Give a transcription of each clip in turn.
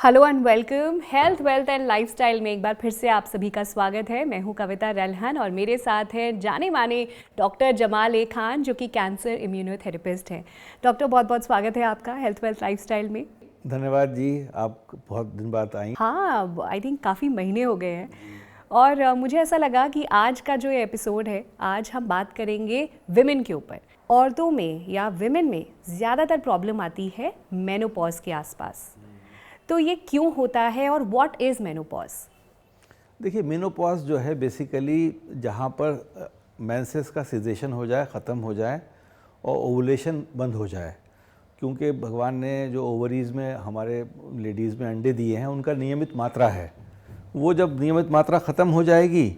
Hello and welcome. Health wealth and lifestyle में एक बार फिर से आप सभी का स्वागत है। मैं हूं कविता रेलहन और मेरे साथ हैं जाने माने डॉक्टर जमाल ए खान जो कि कैंसर इम्यूनोथेरेपिस्ट हैं। डॉक्टर बहुत बहुत स्वागत है आपका हेल्थ वेल्थ लाइफस्टाइल में। धन्यवाद जी, आप बहुत दिन बाद आई। हाँ, आई थिंक काफ़ी महीने हो गए हैं और मुझे ऐसा लगा कि आज का जो ये एपिसोड है, आज हम बात करेंगे विमेन के ऊपर। औरतों में या विमेन में ज़्यादातर प्रॉब्लम आती है मेनोपॉज के आसपास। तो ये क्यों होता है और व्हाट इज़ मेनोपॉज? देखिए, मेनोपॉज जो है बेसिकली जहाँ पर मेंसेस का सीजेशन हो जाए, ख़त्म हो जाए और ओवुलेशन बंद हो जाए, क्योंकि भगवान ने जो ओवरीज़ में हमारे लेडीज़ में अंडे दिए हैं उनका नियमित मात्रा है। वो जब नियमित मात्रा ख़त्म हो जाएगी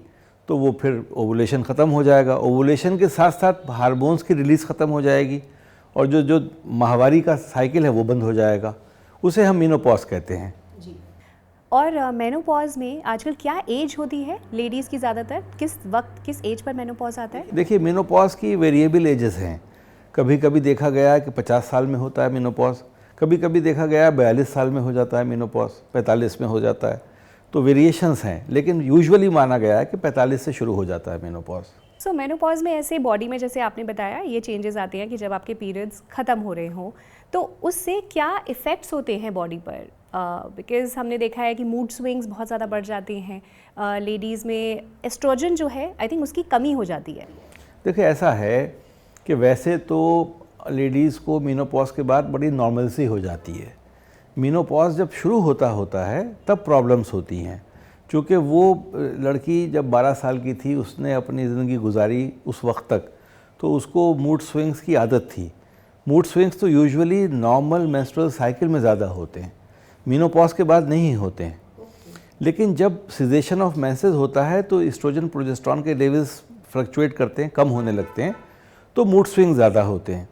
तो वो फिर ओवुलेशन ख़त्म हो जाएगा। ओवुलेशन के साथ साथ हार्मोन्स की रिलीज़ ख़त्म हो जाएगी और जो माहवारी का साइकिल है वो बंद हो जाएगा। उसे हम मेनोपॉज कहते हैं जी। और मेनोपॉज में आजकल क्या एज होती है लेडीज़ की? ज़्यादातर किस वक्त, किस एज पर मेनोपॉज आता है? देखिए, मेनोपॉज की वेरिएबल एजेस हैं। कभी कभी देखा गया है कि 50 साल में होता है मेनोपॉज, कभी कभी देखा गया है 42 साल में हो जाता है मेनोपॉज, 45 में हो जाता है। तो वेरिएशंस हैं, लेकिन यूजुअली माना गया है कि 45 से शुरू हो जाता है मेनोपॉज। सो मेनोपॉज में ऐसे बॉडी में, जैसे आपने बताया, ये चेंजेस आते हैं कि जब आपके पीरियड्स ख़त्म हो रहे हों, तो उससे क्या इफ़ेक्ट्स होते हैं बॉडी पर? बिकॉज हमने देखा है कि मूड स्विंग्स बहुत ज़्यादा बढ़ जाते हैं लेडीज़ में। एस्ट्रोजन जो है, आई थिंक उसकी कमी हो जाती है। देखिए, ऐसा है कि वैसे तो लेडीज़ को मेनोपॉज के बाद बड़ी नॉर्मलसी हो जाती है। मेनोपॉज जब शुरू होता है तब प्रॉब्लम्स होती हैं, क्योंकि वो लड़की जब 12 साल की थी उसने अपनी ज़िंदगी गुजारी उस वक्त तक, तो उसको मूड स्विंग्स की आदत थी। मूड स्विंग्स तो यूजुअली नॉर्मल मेंस्ट्रुअल साइकिल में ज़्यादा होते हैं, मेनोपॉज के बाद नहीं होते हैं। लेकिन जब सिजेशन ऑफ मेंसेस होता है तो एस्ट्रोजन प्रोजेस्टेरॉन के लेवल्स फ्लक्चुएट करते हैं, कम होने लगते हैं, तो मूड स्विंग ज़्यादा होते हैं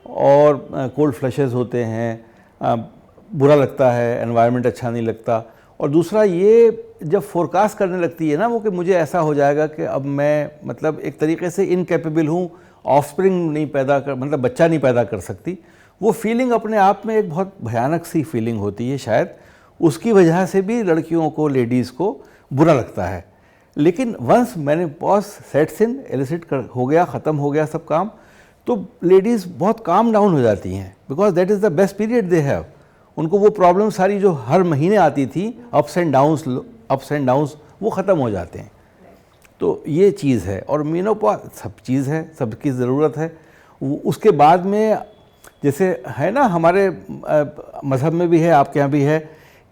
और कोल्ड फ्लशेस होते हैं, बुरा लगता है, एनवायरनमेंट अच्छा नहीं लगता। और दूसरा ये जब फोरकास्ट करने लगती है ना वो कि मुझे ऐसा हो जाएगा कि अब मैं मतलब एक तरीके से इनकेपेबल हूँ, ऑफस्प्रिंग नहीं पैदा कर, मतलब बच्चा नहीं पैदा कर सकती, वो फीलिंग अपने आप में एक बहुत भयानक सी फीलिंग होती है। शायद उसकी वजह से भी लड़कियों को, लेडीज़ को बुरा लगता है। लेकिन वंस मैंने पॉज सेट्स इन, एलिसिट हो गया, ख़त्म हो गया सब काम, तो लेडीज़ बहुत काम डाउन हो जाती हैं, because that is the best period they have. उनको वो प्रॉब्लम सारी जो हर महीने आती थी, अप्स एंड डाउन्स, वो ख़त्म हो जाते हैं। तो ये चीज़ है। और मेनोपॉज सब चीज़ है, सबकी ज़रूरत है। उसके बाद में जैसे है ना, हमारे मज़हब में भी है, आपके यहाँ भी है,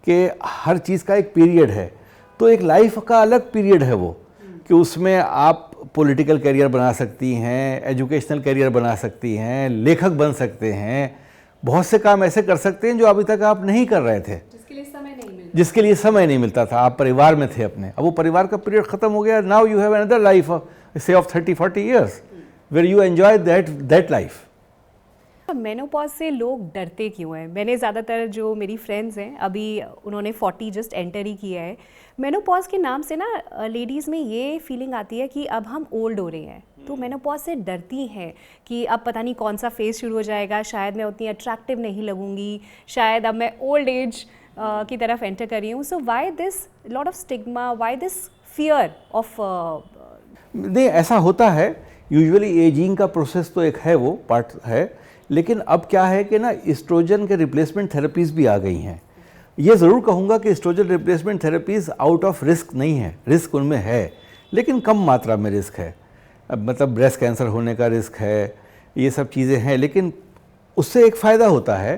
कि हर चीज़ का एक पीरियड है। तो एक लाइफ का अलग पीरियड है वो, कि उसमें आप पॉलिटिकल करियर बना सकती हैं, एजुकेशनल करियर बना सकती हैं, लेखक बन सकते हैं, बहुत से काम ऐसे कर सकते हैं जो अभी तक आप नहीं कर रहे थे, जिसके लिए समय नहीं मिलता था। आप परिवार में थे अपने, अब वो परिवार का पीरियड ख़त्म हो गया। Now you have another life से of 30-40 years where you enjoy that life. Menopause से लोग डरते क्यों हैं? मैंने ज़्यादातर जो मेरी फ्रेंड्स हैं, अभी उन्होंने 40 जस्ट एंटर ही किया है, मेनोपॉज के नाम से ना लेडीज़ में ये फीलिंग आती है कि अब हम ओल्ड हो रहे हैं, तो मेनोपॉज से डरती हैं कि अब पता नहीं कौन सा फेज शुरू हो जाएगा, शायद मैं उतनी अट्रैक्टिव नहीं लगूंगी, शायद अब मैं ओल्ड एज की तरफ एंटर कर रही हूँ। So why this lot of stigma, why this fear of? नहीं, ऐसा होता है यूजुअली। एजिंग का प्रोसेस तो एक है, वो पार्ट है। लेकिन अब क्या है कि ना, एस्ट्रोजन के रिप्लेसमेंट थेरेपीज़ भी आ गई हैं। ये ज़रूर कहूँगा कि oestrogen replacement therapies out of risk नहीं है, रिस्क उनमें है, लेकिन कम मात्रा में रिस्क है। अब मतलब ब्रेस्ट कैंसर होने का रिस्क है, ये सब चीज़ें हैं। लेकिन उससे एक फ़ायदा होता है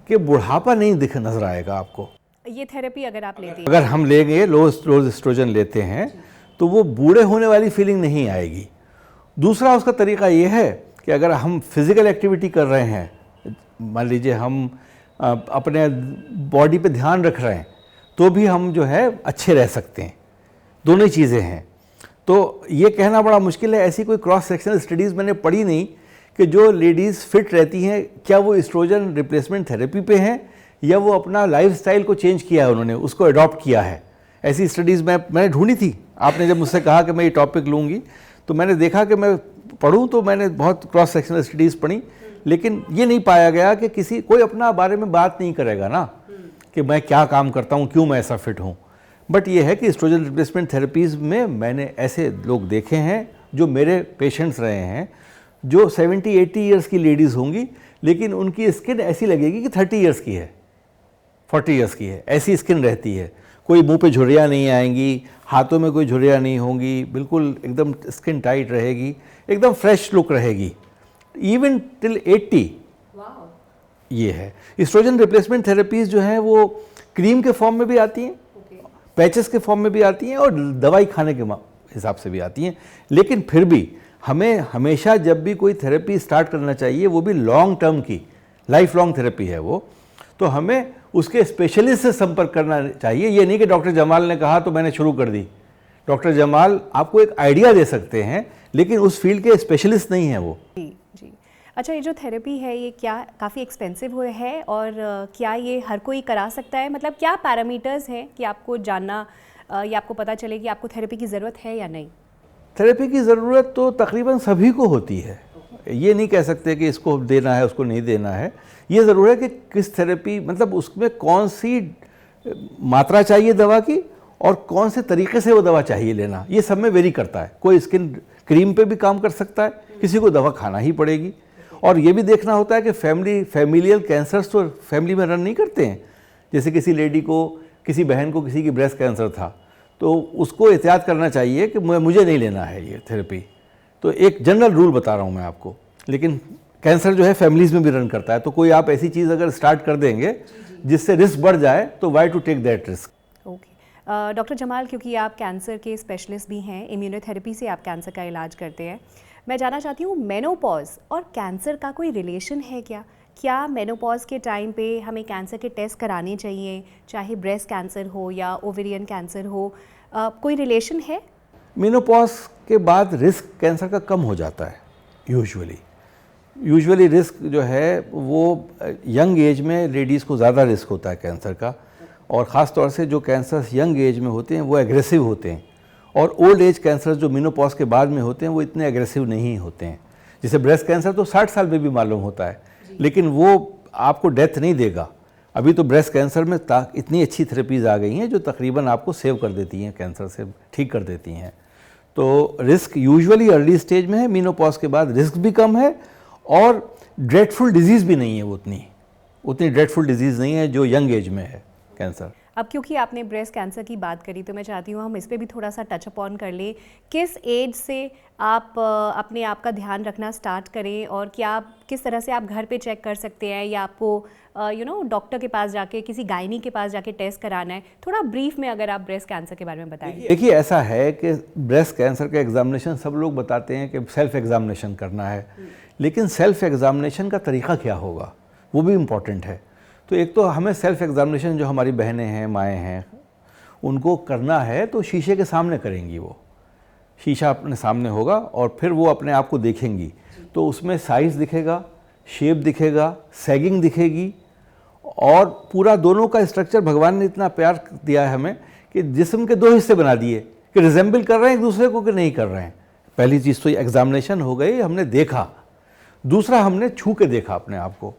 कि बुढ़ापा नहीं दिख नज़र आएगा आपको। ये थेरेपी अगर आप लेते हैं, अगर हम लेंगे, रोज़ एस्ट्रोजन लेते हैं, तो वो बूढ़े होने वाली फीलिंग नहीं आएगी। दूसरा उसका तरीका ये है कि अगर हम फिज़िकल एक्टिविटी कर रहे हैं, मान लीजिए हम अपने बॉडी पे ध्यान रख रहे हैं, तो भी हम जो है अच्छे रह सकते हैं। दोनों ही चीज़ें हैं। तो ये कहना बड़ा मुश्किल है, ऐसी कोई क्रॉस सेक्शनल स्टडीज़ मैंने पढ़ी नहीं कि जो लेडीज़ फिट रहती हैं, क्या वो एस्ट्रोजन रिप्लेसमेंट थेरेपी पे हैं या वो अपना लाइफस्टाइल को चेंज किया है, उन्होंने उसको अडॉप्ट किया है। ऐसी स्टडीज़ मैंने ढूंढी थी। आपने जब मुझसे कहा कि मैं ये टॉपिक लूँगी, तो मैंने देखा कि मैं पढ़ूँ, तो मैंने बहुत क्रॉस सेक्शनल स्टडीज़ पढ़ी, लेकिन ये नहीं पाया गया कि कोई अपना बारे में बात नहीं करेगा ना। कि मैं क्या काम करता हूँ, क्यों मैं ऐसा फिट हूँ। बट ये है कि एस्ट्रोजन रिप्लेसमेंट थेरेपीज़ में मैंने ऐसे लोग देखे हैं जो मेरे पेशेंट्स रहे हैं, जो 70-80 ईयर्स की लेडीज़ होंगी, लेकिन उनकी स्किन ऐसी लगेगी कि 30 ईयर्स की है, 40 ईयर्स की है, ऐसी स्किन रहती है। कोई मुंह पे झुर्रियाँ नहीं आएंगी, हाथों में कोई झुर्रियाँ नहीं होंगी, बिल्कुल एकदम स्किन टाइट रहेगी, एकदम फ्रेश लुक रहेगी, इवन टिल 80। ये है एस्ट्रोजन रिप्लेसमेंट थेरेपीज़ जो हैं वो क्रीम के फॉर्म में भी आती हैं, पैचेस के फॉर्म में भी आती हैं और दवाई खाने के हिसाब से भी आती हैं। लेकिन फिर भी हमें हमेशा जब भी कोई थेरेपी स्टार्ट करना चाहिए, वो भी लॉन्ग टर्म की, लाइफ लॉन्ग थेरेपी है वो, तो हमें उसके स्पेशलिस्ट से संपर्क करना चाहिए। ये नहीं कि डॉक्टर जमाल ने कहा तो मैंने शुरू कर दी। डॉक्टर जमाल आपको एक आइडिया दे सकते हैं, लेकिन उस फील्ड के स्पेशलिस्ट नहीं हैं वो। जी जी। अच्छा, ये जो थेरेपी है ये क्या काफ़ी एक्सपेंसिव है और क्या ये हर कोई करा सकता है? मतलब क्या पैरामीटर्स हैं कि आपको जानना या आपको पता चले कि आपको थेरेपी की ज़रूरत है या नहीं? थेरेपी की ज़रूरत तो तकरीबन सभी को होती है। ये नहीं कह सकते कि इसको देना है, उसको नहीं देना है। ये ज़रूर है कि किस थेरेपी, मतलब उसमें कौन सी मात्रा चाहिए दवा की और कौन से तरीके से वो दवा चाहिए लेना, ये सब में वेरी करता है। कोई स्किन क्रीम पे भी काम कर सकता है, किसी को दवा खाना ही पड़ेगी। और ये भी देखना होता है कि फैमिलियल कैंसर्स तो फैमिली में रन नहीं करते हैं। जैसे किसी लेडी को, किसी बहन को किसी की ब्रेस्ट कैंसर था, तो उसको एहतियात करना चाहिए कि मुझे नहीं लेना है ये थेरेपी। तो एक जनरल रूल बता रहा हूँ मैं आपको, लेकिन कैंसर जो है फैमिलीज़ में भी रन करता है। तो कोई आप ऐसी चीज़ अगर स्टार्ट कर देंगे जिससे रिस्क बढ़ जाए, तो why to take that risk. Okay doctor Jamal, क्योंकि आप कैंसर के स्पेशलिस्ट भी हैं, इम्यूनोथेरेपी से आप कैंसर का इलाज करते हैं, मैं जानना चाहती हूँ मेनोपॉज और कैंसर का कोई रिलेशन है क्या? क्या मेनोपॉज के टाइम पे हमें कैंसर के टेस्ट कराने चाहिए, चाहे ब्रेस्ट कैंसर हो या ओवेरियन कैंसर हो? कोई रिलेशन है? मेनोपॉज के बाद रिस्क कैंसर का कम हो जाता है यूजुअली रिस्क जो है वो यंग एज में लेडीज़ को ज़्यादा रिस्क होता है कैंसर का, और ख़ास तौर से जो कैंसर्स यंग एज में होते हैं वो एग्रेसिव होते हैं, और ओल्ड एज कैंसर जो मेनोपॉज के बाद में होते हैं वो इतने एग्रेसिव नहीं होते हैं। जैसे ब्रेस्ट कैंसर तो 60 साल में भी मालूम होता है, लेकिन वो आपको डेथ नहीं देगा। अभी तो ब्रेस्ट कैंसर में इतनी अच्छी थेरेपीज़ आ गई हैं जो तकरीबन आपको सेव कर देती हैं, कैंसर से ठीक कर देती हैं। तो रिस्क यूजुअली अर्ली स्टेज में है, मेनोपॉज के बाद रिस्क भी कम है, और ड्रेडफुल डिजीज़ भी नहीं है, वो उतनी ड्रेडफुल डिजीज़ नहीं है जो यंग एज में है कैंसर। अब क्योंकि आपने ब्रेस्ट कैंसर की बात करी, तो मैं चाहती हूँ हम इस पे भी थोड़ा सा टच अपॉन कर लें। किस एज से आप अपने आप का ध्यान रखना स्टार्ट करें, और क्या किस तरह से आप घर पे चेक कर सकते हैं, या आपको डॉक्टर के पास जाके, किसी गायनी के पास जाके टेस्ट कराना है? थोड़ा ब्रीफ में अगर आप ब्रेस्ट कैंसर के बारे में बताएं। देखिए, ऐसा है कि ब्रेस्ट कैंसर का एग्जामिनेशन सब लोग बताते हैं कि सेल्फ एग्जामिनेशन करना है, लेकिन सेल्फ एग्जामिनेशन का तरीका क्या होगा वो भी इम्पॉर्टेंट है। तो एक तो हमें सेल्फ एग्जामिनेशन जो हमारी बहनें हैं, माएँ हैं, उनको करना है तो शीशे के सामने करेंगी। वो शीशा अपने सामने होगा और फिर वो अपने आप को देखेंगी, तो उसमें साइज़ दिखेगा, शेप दिखेगा, सैगिंग दिखेगी, और पूरा दोनों का स्ट्रक्चर भगवान ने इतना प्यार दिया है हमें कि जिस्म के 2 हिस्से बना दिए कि रिजेंबल कर रहे हैं एक दूसरे को कि नहीं कर रहे हैं। पहली चीज़ तो एग्जामिनेशन हो गई, हमने देखा। दूसरा, हमने छू के देखा अपने आप को,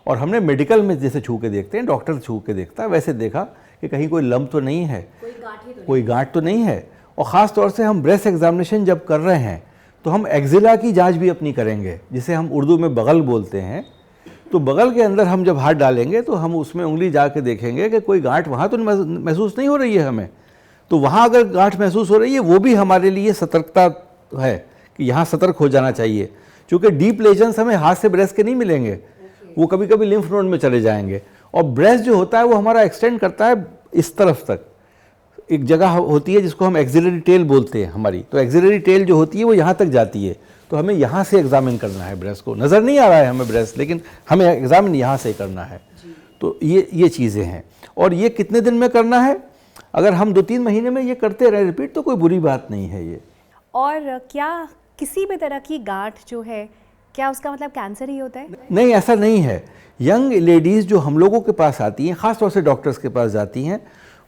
और हमने मेडिकल में जैसे छू के देखते हैं, डॉक्टर छू के देखता है, वैसे देखा कि कहीं कोई लंप तो नहीं है, कोई गांठ तो नहीं है। और ख़ास तौर से हम ब्रेस्ट एग्जामिनेशन जब कर रहे हैं तो हम एक्जिला की जांच भी अपनी करेंगे, जिसे हम उर्दू में बगल बोलते हैं। तो बगल के अंदर हम जब हाथ डालेंगे तो हम उसमें उंगली जाके देखेंगे कि कोई गांठ वहाँ तो महसूस नहीं हो रही है हमें। तो वहाँ अगर गांठ महसूस हो रही है, वो भी हमारे लिए सतर्कता है कि यहाँ सतर्क हो जाना चाहिए, क्योंकि डीप लेजन्स हमें हाथ से ब्रेस्ट के नहीं मिलेंगे, वो कभी कभी लिम्फ नोड में चले जाएंगे। और ब्रेस्ट जो होता है वो हमारा एक्सटेंड करता है इस तरफ तक। एक जगह होती है जिसको हम एक्सिलरी टेल बोलते हैं हमारी, तो एक्सिलरी टेल जो होती है वो यहाँ तक जाती है। तो हमें यहाँ से एग्जामिन करना है ब्रेस्ट को। नज़र नहीं आ रहा है हमें ब्रेस्ट, लेकिन हमें एग्जामिन यहाँ से करना है। तो ये चीज़ें हैं। और ये कितने दिन में करना है? अगर हम 2-3 महीने में ये करते रहे रिपीट, तो कोई बुरी बात नहीं है ये। और क्या किसी भी तरह की गांठ जो है, क्या उसका मतलब कैंसर ही होता है? नहीं, ऐसा नहीं है। यंग लेडीज़ जो हम लोगों के पास आती हैं, ख़ास तौर से डॉक्टर्स के पास जाती हैं,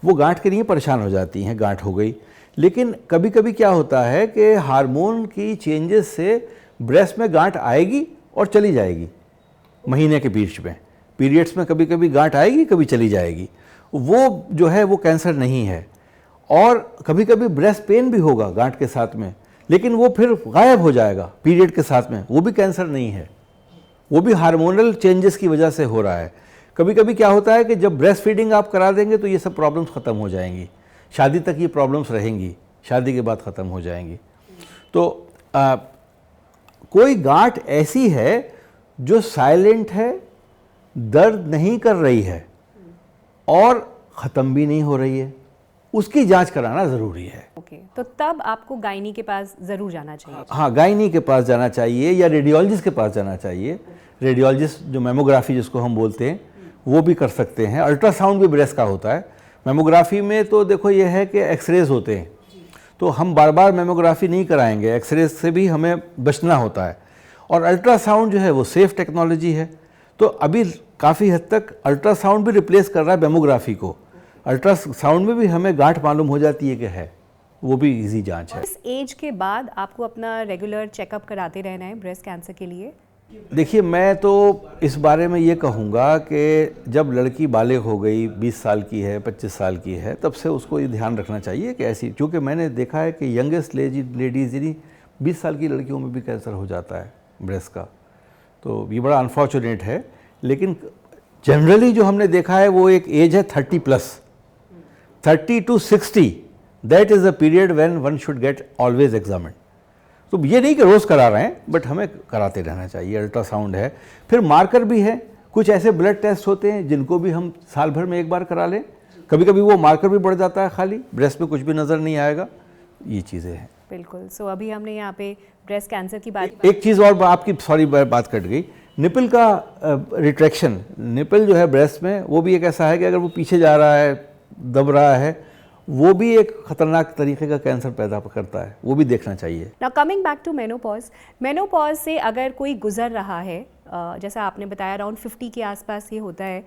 वो गांठ के लिए परेशान हो जाती हैं, गांठ हो गई। लेकिन कभी कभी क्या होता है कि हार्मोन की चेंजेस से ब्रेस्ट में गांठ आएगी और चली जाएगी। महीने के बीच में, पीरियड्स में कभी कभी गांठ आएगी, कभी चली जाएगी। वो जो है वो कैंसर नहीं है। और कभी कभी ब्रेस्ट पेन भी होगा गांठ के साथ में, लेकिन वो फिर गायब हो जाएगा पीरियड के साथ में, वो भी कैंसर नहीं है, वो भी हार्मोनल चेंजेस की वजह से हो रहा है। कभी कभी क्या होता है कि जब ब्रेस्ट फीडिंग आप करा देंगे तो ये सब प्रॉब्लम्स ख़त्म हो जाएंगी, शादी तक ये प्रॉब्लम्स रहेंगी, शादी के बाद ख़त्म हो जाएंगी। तो कोई गांठ ऐसी है जो साइलेंट है, दर्द नहीं कर रही है और ख़त्म भी नहीं हो रही है, उसकी जांच कराना ज़रूरी है। ओके, तो तब आपको गायनी के पास ज़रूर जाना चाहिए। हाँ, गायनी के पास जाना चाहिए या रेडियोलॉजिस्ट के पास जाना चाहिए। रेडियोलॉजिस्ट जो मेमोग्राफी जिसको हम बोलते हैं वो भी कर सकते हैं। अल्ट्रासाउंड भी ब्रेस्ट का होता है। मेमोग्राफी में तो देखो ये है कि एक्सरेज होते हैं, तो हम बार बार मेमोग्राफी नहीं कराएंगे, एक्सरेज से भी हमें बचना होता है। और अल्ट्रासाउंड जो है वो सेफ टेक्नोलॉजी है, तो अभी काफ़ी हद तक अल्ट्रासाउंड भी रिप्लेस कर रहा है मेमोग्राफी को। अल्ट्रासाउंड में भी हमें गांठ मालूम हो जाती है कि है, वो भी इजी जांच है। इस एज के बाद आपको अपना रेगुलर चेकअप कराते रहना है ब्रेस्ट कैंसर के लिए? देखिए, मैं तो इस बारे में ये कहूँगा कि जब लड़की बालिग हो गई, 20 साल की है, 25 साल की है, तब से उसको ये ध्यान रखना चाहिए कि ऐसी, क्योंकि मैंने देखा है कि यंगेस्ट लेडीज़ यानी 20 साल की लड़कियों में भी कैंसर हो जाता है ब्रेस्ट का, तो ये बड़ा अनफॉर्चुनेट है। लेकिन जनरली जो हमने देखा है वो एक एज है 30+, 30 to 60, that is the period when one should get always examined. तो ये नहीं कि रोज़ करा रहे हैं, बट हमें कराते रहना चाहिए। अल्ट्रासाउंड है, फिर मार्कर भी है, कुछ ऐसे ब्लड टेस्ट होते हैं जिनको भी हम साल भर में एक बार करा लें। कभी कभी वो मार्कर भी बढ़ जाता है, खाली ब्रेस्ट में कुछ भी नज़र नहीं आएगा, ये चीज़ें हैं। बिल्कुल। सो अभी हमने यहाँ पे ब्रेस्ट कैंसर की बात, एक चीज़ और आपकी, सॉरी बात कट गई, निपल का रिट्रैक्शन। निपल जो है ब्रेस्ट में, वो भी एक ऐसा है कि अगर वो पीछे जा रहा है, दब रहा है, वो भी एक खतरनाक तरीके का कैंसर पैदा करता है, वो भी देखना चाहिए। Now coming back to menopause, menopause से अगर कोई गुजर रहा है, जैसा आपने बताया अराउंड 50 के आसपास ये होता है,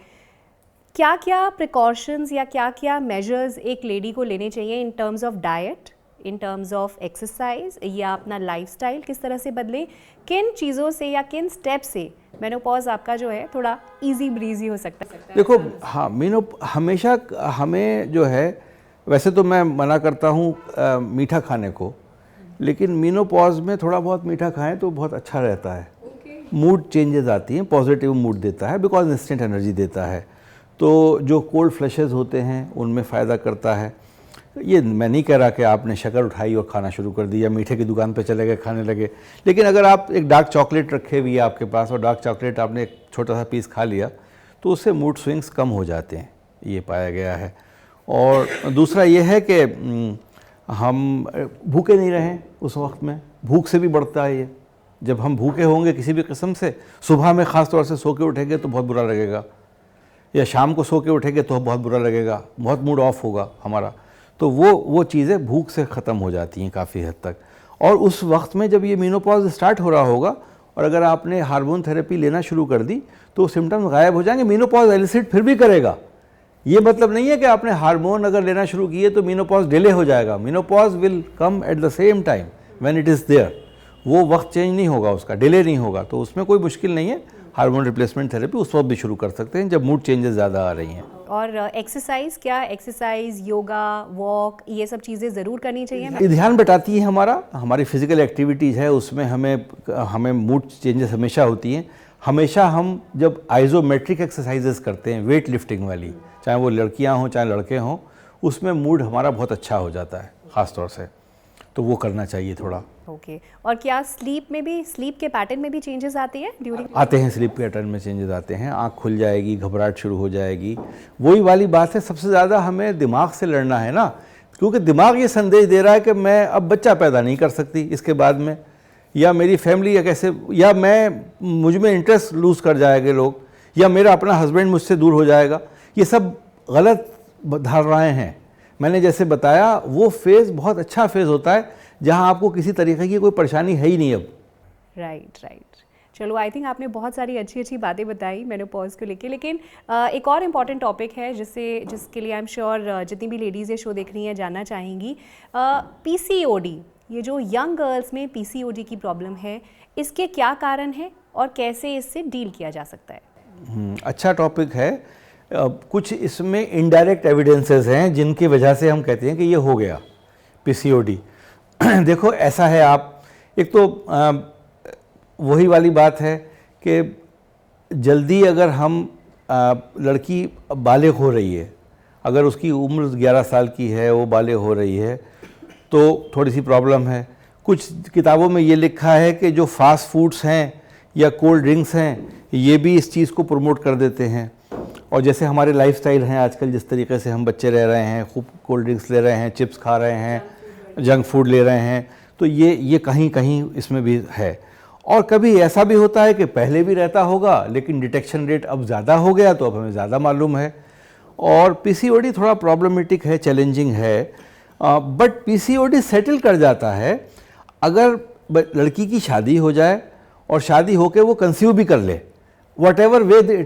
क्या क्या प्रिकॉशंस या क्या क्या मेजर्स एक लेडी को लेने चाहिए in terms of diet, in terms of exercise, या अपना लाइफस्टाइल किस तरह से बदले? किन चीज़ों से या किन स्टेप से मेनोपॉज आपका जो है थोड़ा इजी ब्रीजी हो सकता है? देखो, हाँ, हमेशा हमें जो है, वैसे तो मैं मना करता हूँ मीठा खाने को, लेकिन मेनोपॉज में थोड़ा बहुत मीठा खाएं तो बहुत अच्छा रहता है। मूड चेंजेस आती हैं, पॉजिटिव मूड देता है, बिकॉज इंस्टेंट एनर्जी देता है। तो जो कोल्ड फ्लशेस होते हैं उनमें फ़ायदा करता है। ये मैं नहीं कह रहा कि आपने शक्कर उठाई और खाना शुरू कर दिया, मीठे की दुकान पे चले गए, खाने लगे। लेकिन अगर आप एक डार्क चॉकलेट रखे हुई है आपके पास और डार्क चॉकलेट आपने एक छोटा सा पीस खा लिया, तो उससे मूड स्विंग्स कम हो जाते हैं, ये पाया गया है। और दूसरा ये है कि हम भूखे नहीं रहें उस वक्त में, भूख से भी बढ़ता है ये। जब हम भूखे होंगे किसी भी किस्म से, सुबह में ख़ास तौर से सो के उठेंगे तो बहुत बुरा लगेगा, या शाम को सो के उठेंगे तो बहुत बुरा लगेगा, बहुत मूड ऑफ होगा हमारा। तो वो चीज़ें भूख से ख़त्म हो जाती हैं काफ़ी हद तक। और उस वक्त में जब ये मेनोपॉज स्टार्ट हो रहा होगा और अगर आपने हार्मोन थेरेपी लेना शुरू कर दी तो सिम्टम्स गायब हो जाएंगे। मेनोपॉज एलिसिट फिर भी करेगा, ये मतलब नहीं है कि आपने हार्मोन अगर लेना शुरू किए तो मेनोपॉज डिले हो जाएगा। Menopause will come at the same time when it is there, वो वक्त चेंज नहीं होगा, उसका डिले नहीं होगा, तो उसमें कोई मुश्किल नहीं है। हार्मोन रिप्लेसमेंट थेरेपी उस वक्त भी शुरू कर सकते हैं जब मूड चेंजेस ज़्यादा आ रही हैं। और एक्सरसाइज, क्या एक्सरसाइज, योगा, वॉक, ये सब चीज़ें ज़रूर करनी चाहिए? ध्यान बटाती है हमारी फिजिकल एक्टिविटीज़ है, उसमें हमें मूड चेंजेस हमेशा होती हैं। हमेशा हम जब आइजोमेट्रिक एक्सरसाइजेस करते हैं, वेट लिफ्टिंग वाली, चाहे वो लड़कियां हों चाहे लड़के हों, उसमें मूड हमारा बहुत अच्छा हो जाता है ख़ास तौर से, तो वो करना चाहिए थोड़ा। ओके। और क्या स्लीप में भी, स्लीप के पैटर्न में भी चेंजेस आते हैं ड्यूरिंग? आते हैं, स्लीप पैटर्न में चेंजेस आते हैं, आँख खुल जाएगी, घबराहट शुरू हो जाएगी। वही वाली बात है, सबसे ज़्यादा हमें दिमाग से लड़ना है ना, क्योंकि दिमाग ये संदेश दे रहा है कि मैं अब बच्चा पैदा नहीं कर सकती इसके बाद में, या मेरी फैमिली या कैसे, या मुझ में इंटरेस्ट लूज़ कर जाएंगे लोग, या मेरा अपना हस्बैंड मुझसे दूर हो जाएगा। ये सब गलत धारणाएं हैं। मैंने जैसे बताया, वो फेज़ बहुत अच्छा फेज़ होता है जहां आपको किसी तरीके की कोई परेशानी है ही नहीं अब। राइट। चलो, आई थिंक आपने बहुत सारी अच्छी बातें बताई मेनोपॉज को लेके, लेकिन एक और इम्पॉर्टेंट टॉपिक है जिसके लिए आई एम श्योर जितनी भी लेडीज़ ये शो देख रही हैं जानना चाहेंगी। PCOD, ये जो यंग गर्ल्स में PCOD की प्रॉब्लम है, इसके क्या कारण है और कैसे इससे डील किया जा सकता है? अच्छा टॉपिक है। कुछ इसमें इनडायरेक्ट एविडेंसेस हैं जिनकी वजह से हम कहते हैं कि ये हो गया पीसीओडी। देखो ऐसा है, आप एक तो वही वाली बात है कि जल्दी अगर हम लड़की बालिग हो रही है, अगर उसकी उम्र 11 साल की है, वो बालिग हो रही है, तो थोड़ी सी प्रॉब्लम है। कुछ किताबों में ये लिखा है कि जो फास्ट फूड्स हैं या कोल्ड ड्रिंक्स हैं, ये भी इस चीज़ को प्रमोट कर देते हैं। और जैसे हमारे लाइफस्टाइल हैं आजकल, जिस तरीके से हम बच्चे रह रहे हैं, खूब कोल्ड ड्रिंक्स ले रहे हैं, चिप्स खा रहे हैं, जंक फूड ले रहे हैं, तो ये कहीं कहीं इसमें भी है। और कभी ऐसा भी होता है कि पहले भी रहता होगा लेकिन डिटेक्शन रेट अब ज़्यादा हो गया तो अब हमें ज़्यादा मालूम है। और पीसीओडी थोड़ा प्रॉब्लमेटिक है, चैलेंजिंग है, बट पीसीओडी सेटल कर जाता है अगर लड़की की शादी हो जाए और शादी होकर वो कंसीव भी कर ले, what ever way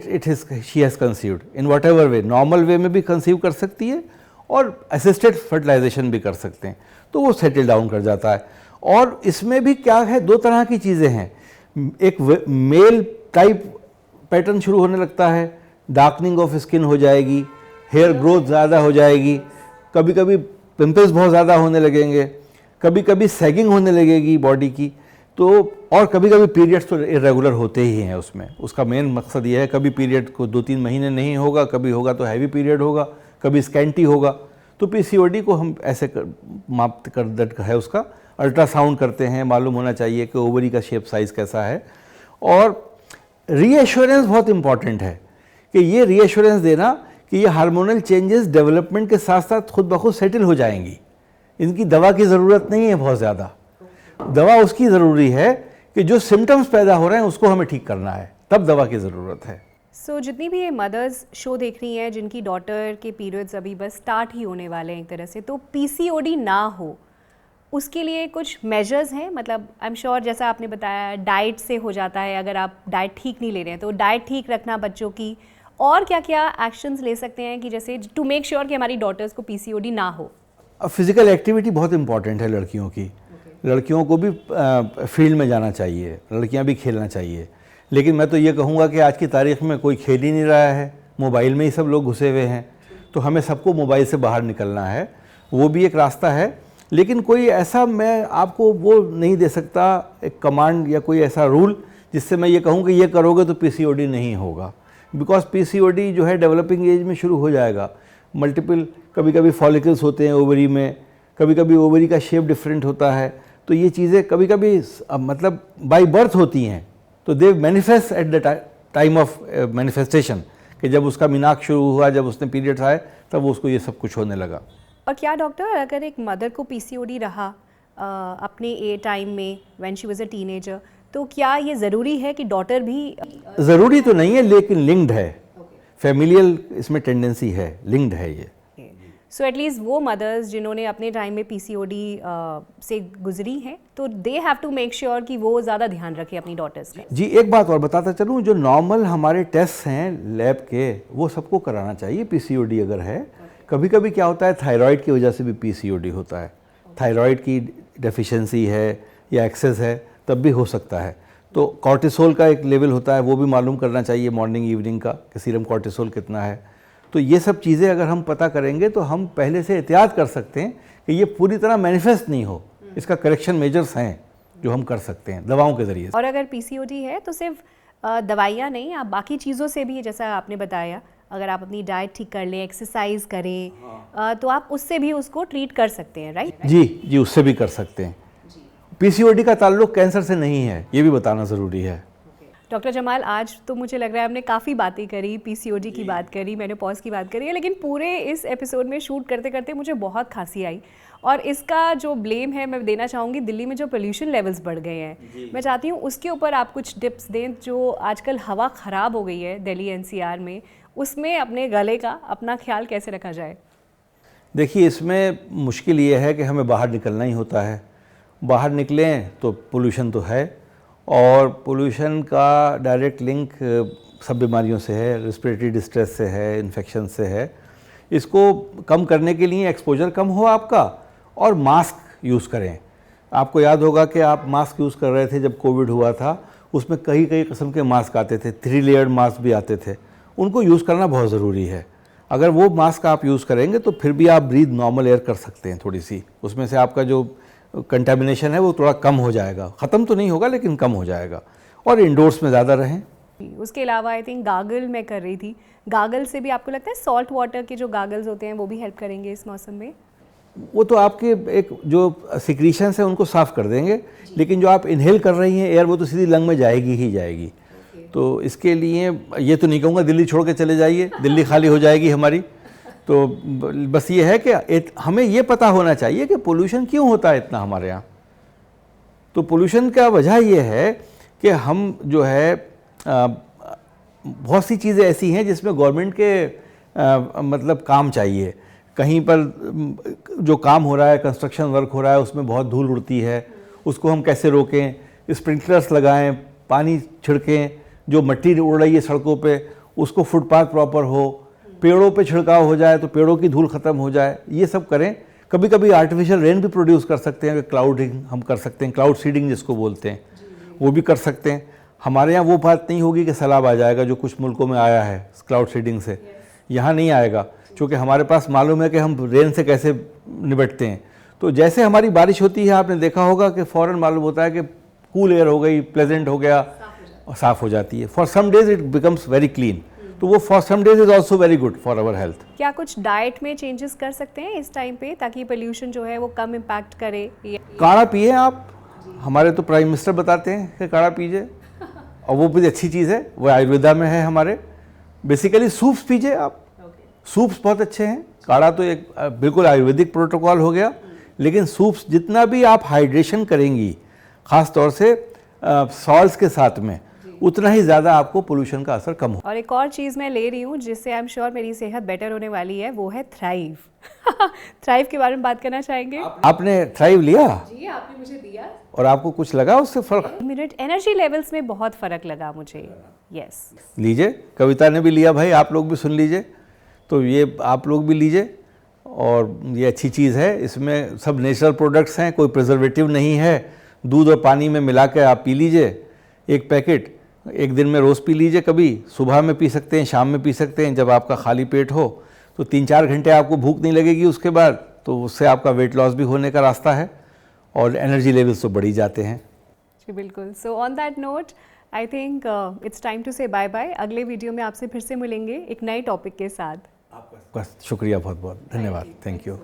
she has conceived, in what ever way, normal way में भी कंसीव कर सकती है और असिस्टेड फर्टिलाइजेशन भी कर सकते हैं, तो वो सेटल डाउन कर जाता है। और इसमें भी क्या है, दो तरह की चीज़ें हैं। एक मेल टाइप पैटर्न शुरू होने लगता है, डार्कनिंग ऑफ स्किन हो जाएगी, हेयर ग्रोथ ज़्यादा हो जाएगी, कभी कभी पिंपल्स बहुत ज़्यादा होने लगेंगे, कभी कभी सैगिंग होने लगेगी बॉडी की, तो और कभी कभी पीरियड्स तो इरेगुलर होते ही हैं उसमें। उसका मेन मकसद ये है, कभी पीरियड को 2-3 महीने नहीं होगा, कभी होगा तो हैवी पीरियड होगा, कभी स्कैंटी होगा। तो पीसीओडी को हम ऐसे माप कर है उसका, अल्ट्रासाउंड करते हैं, मालूम होना चाहिए कि ओवरी का शेप साइज़ कैसा है। और रीएश्योरेंस बहुत इम्पॉर्टेंट है कि ये रीएश्योरेंस देना कि ये हार्मोनल चेंजेस डेवलपमेंट के साथ साथ खुद ब खुद सेटल हो जाएंगी, इनकी दवा की ज़रूरत नहीं है बहुत ज़्यादा। दवा उसकी ज़रूरी है कि जो सिम्टम्स पैदा हो रहे हैं उसको हमें ठीक करना है, तब दवा की ज़रूरत है। सो जितनी भी ये मदर्स शो देख रही हैं जिनकी डॉटर के पीरियड्स अभी बस स्टार्ट ही होने वाले हैं एक तरह से, तो पीसीओडी ना हो उसके लिए कुछ मेजर्स हैं? मतलब आई एम श्योर जैसा आपने बताया डाइट से हो जाता है, अगर आप डाइट ठीक नहीं ले रहे हैं तो डाइट ठीक रखना बच्चों की, और क्या क्या एक्शंस ले सकते हैं कि जैसे टू मेक श्योर कि हमारी डॉटर्स को पीसीओडी ना हो? फिज़िकल एक्टिविटी बहुत इंपॉर्टेंट है लड़कियों की। लड़कियों को भी फील्ड में जाना चाहिए, लड़कियां भी खेलना चाहिए। लेकिन मैं तो ये कहूँगा कि आज की तारीख में कोई खेल ही नहीं रहा है, मोबाइल में ही सब लोग घुसे हुए हैं, तो हमें सबको मोबाइल से बाहर निकलना है, वो भी एक रास्ता है। लेकिन कोई ऐसा मैं आपको वो नहीं दे सकता एक कमांड या कोई ऐसा रूल जिससे मैं ये कहूँ कि ये करोगे तो पीसीओडी नहीं होगा, बिकॉज पीसीओडी जो है डेवलपिंग एज में शुरू हो जाएगा। मल्टीपल कभी कभी फॉलिकल्स होते हैं ओवरी में, कभी कभी ओवरी का शेप डिफरेंट होता है, तो ये चीज़ें कभी कभी मतलब बाय बर्थ होती हैं, तो they manifest at the time of manifestation, कि जब उसका मीनाक शुरू हुआ, जब उसने पीरियड्स आए, तब उसको ये सब कुछ होने लगा। और क्या डॉक्टर, अगर एक मदर को पीसीओडी रहा अपने ए टाइम में when she was a teenager, तो क्या ये ज़रूरी है कि डॉटर भी? ज़रूरी तो नहीं है, लेकिन लिंक्ड है, फैमिलियल इसमें टेंडेंसी है, लिंक्ड है ये। सो एटलीस्ट वो मदर्स जिन्होंने अपने टाइम में पीसीओडी से गुजरी हैं, तो they have to make sure कि वो ज़्यादा ध्यान रखें अपनी डॉटर्स का। जी, एक बात और बताता चलूँ, जो नॉर्मल हमारे टेस्ट हैं लैब के, वो सबको कराना चाहिए पीसीओडी अगर है। कभी कभी क्या होता है, थायराइड की वजह से भी पीसीओडी होता है, थायराइड की डेफिशिएंसी है या एक्सेस है, तब भी हो सकता है। तो कॉर्टिसोल का एक लेवल होता है, वो भी मालूम करना चाहिए मॉर्निंग इवनिंग का, कि सीरम कॉर्टिसोल कितना है। तो ये सब चीज़ें अगर हम पता करेंगे तो हम पहले से एहतियात कर सकते हैं कि ये पूरी तरह मैनिफेस्ट नहीं हो। इसका करेक्शन मेजर्स हैं जो हम कर सकते हैं दवाओं के ज़रिए। और अगर पीसीओडी है तो सिर्फ दवाइयाँ नहीं, आप बाकी चीज़ों से भी, जैसा आपने बताया, अगर आप अपनी डाइट ठीक कर लें, एक्सरसाइज करें, तो आप उससे भी उसको ट्रीट कर सकते हैं, राइट? जी, उससे भी कर सकते हैं। पीसीओडी का ताल्लुक कैंसर से नहीं है, ये भी बताना ज़रूरी है। डॉक्टर जमाल, आज तो मुझे लग रहा है हमने काफ़ी बातें करी, पीसीओडी की बात करी, मेनोपॉज की बात करी है, लेकिन पूरे इस एपिसोड में शूट करते करते मुझे बहुत खांसी आई, और इसका जो ब्लेम है मैं देना चाहूँगी दिल्ली में जो पोल्यूशन लेवल्स बढ़ गए हैं। मैं चाहती हूँ उसके ऊपर आप कुछ टिप्स दें। जो आजकल हवा ख़राब हो गई है दिल्ली एनसीआर में, उसमें अपने गले का अपना ख्याल कैसे रखा जाए? देखिए, इसमें मुश्किल ये है कि हमें बाहर निकलना ही होता है। बाहर निकलें तो पोल्यूशन तो है, और पोल्यूशन का डायरेक्ट लिंक सब बीमारियों से है, रेस्पिरेटरी डिस्ट्रेस से है, इन्फेक्शन से है। इसको कम करने के लिए एक्सपोजर कम हो आपका, और मास्क यूज़ करें। आपको याद होगा कि आप मास्क यूज़ कर रहे थे जब कोविड हुआ था, उसमें कई किस्म के मास्क आते थे, 3 लेयर्ड मास्क भी आते थे, उनको यूज़ करना बहुत ज़रूरी है। अगर वो मास्क आप यूज़ करेंगे तो फिर भी आप ब्रीथ नॉर्मल एयर कर सकते हैं थोड़ी सी, उसमें से आपका जो कंटेमिनेशन है वो थोड़ा कम हो जाएगा, ख़त्म तो नहीं होगा लेकिन कम हो जाएगा। और इंडोर्स में ज़्यादा रहें। उसके अलावा आई थिंक गागल मैं कर रही थी, गागल से भी आपको लगता है सॉल्ट वाटर के जो गागल्स होते हैं वो भी हेल्प करेंगे इस मौसम में? वो तो आपके एक जो सिक्रीशंस है उनको साफ़ कर देंगे, लेकिन जो आप इनहेल कर रही हैं एयर वो तो सीधी लंग में जाएगी ही जाएगी। तो इसके लिए ये तो नहीं कहूँगा दिल्ली छोड़ के चले जाइए, दिल्ली खाली हो जाएगी हमारी। तो बस ये है कि हमें ये पता होना चाहिए कि पोल्यूशन क्यों होता है इतना हमारे यहाँ। तो पोल्यूशन का वजह ये है कि हम जो है बहुत सी चीज़ें ऐसी हैं जिसमें गवर्नमेंट के मतलब काम चाहिए। कहीं पर जो काम हो रहा है, कंस्ट्रक्शन वर्क हो रहा है, उसमें बहुत धूल उड़ती है, उसको हम कैसे रोकें, स्प्रिंकलर्स लगाएं, पानी छिड़कें, जो मिट्टी उड़ रही है सड़कों पे उसको फुटपाथ प्रॉपर हो, पेड़ों पे छिड़काव हो जाए तो पेड़ों की धूल ख़त्म हो जाए, ये सब करें। कभी कभी आर्टिफिशियल रेन भी प्रोड्यूस कर सकते हैं, क्लाउडिंग हम कर सकते हैं, क्लाउड सीडिंग जिसको बोलते हैं, वो भी कर सकते हैं। हमारे यहाँ वो बात नहीं होगी कि सैलाब आ जाएगा जो कुछ मुल्कों में आया है क्लाउड सीडिंग से, यहाँ नहीं आएगा, क्योंकि हमारे पास मालूम है कि हम रेन से कैसे निपटते हैं। तो जैसे हमारी बारिश होती है आपने देखा होगा कि फ़ौरन मालूम होता है कि कूल एयर हो गई, प्लेजेंट हो गया और साफ़ हो जाती है। For some days it becomes very clean, तो वो for some days is also very good for our health. क्या कुछ डाइट में चेंजेस कर सकते हैं इस टाइम पे ताकि पोल्यूशन जो है वो कम इम्पैक्ट करे? काढ़ा पिए आप, हमारे तो प्राइम मिनिस्टर बताते हैं कि काढ़ा पीजिए, और वो भी अच्छी चीज़ है, वो आयुर्वेदा में है हमारे। बेसिकली सूप्स पीजिए आप, सूप्स बहुत अच्छे हैं। काढ़ा तो एक बिल्कुल आयुर्वेदिक प्रोटोकॉल हो गया, लेकिन सूप्स जितना भी आप हाइड्रेशन करेंगी ख़ास तौर से सॉल्ट्स के साथ में, उतना ही ज़्यादा आपको पोल्यूशन का असर कम हो। और एक और चीज़ मैं ले रही हूँ जिससे आई एम श्योर मेरी सेहत बेटर होने वाली है, वो है थ्राइव। थ्राइव के बारे में बात करना चाहेंगे? आपने थ्राइव लिया? जी, आपने मुझे दिया। और आपको कुछ लगा उससे फ़र्क? मिनट एनर्जी लेवल्स में बहुत फ़र्क लगा मुझे। यस, लीजिए, कविता ने भी लिया भाई, आप लोग भी सुन लीजिए। तो ये आप लोग भी लीजिए, और ये अच्छी चीज़ है, इसमें सब नेचुरल प्रोडक्ट्स हैं, कोई प्रिजर्वेटिव नहीं है। दूध और पानी में मिला के आप पी लीजिए, एक पैकेट एक दिन में रोज़ पी लीजिए, कभी सुबह में पी सकते हैं, शाम में पी सकते हैं, जब आपका खाली पेट हो। तो 3-4 घंटे आपको भूख नहीं लगेगी उसके बाद, तो उससे आपका वेट लॉस भी होने का रास्ता है और एनर्जी लेवल्स तो बढ़ ही जाते हैं। जी बिल्कुल। So on that note I think it's time to say bye bye. अगले वीडियो में आपसे फिर से मिलेंगे एक नए टॉपिक के साथ। आपका शुक्रिया, बहुत बहुत धन्यवाद, थैंक यू।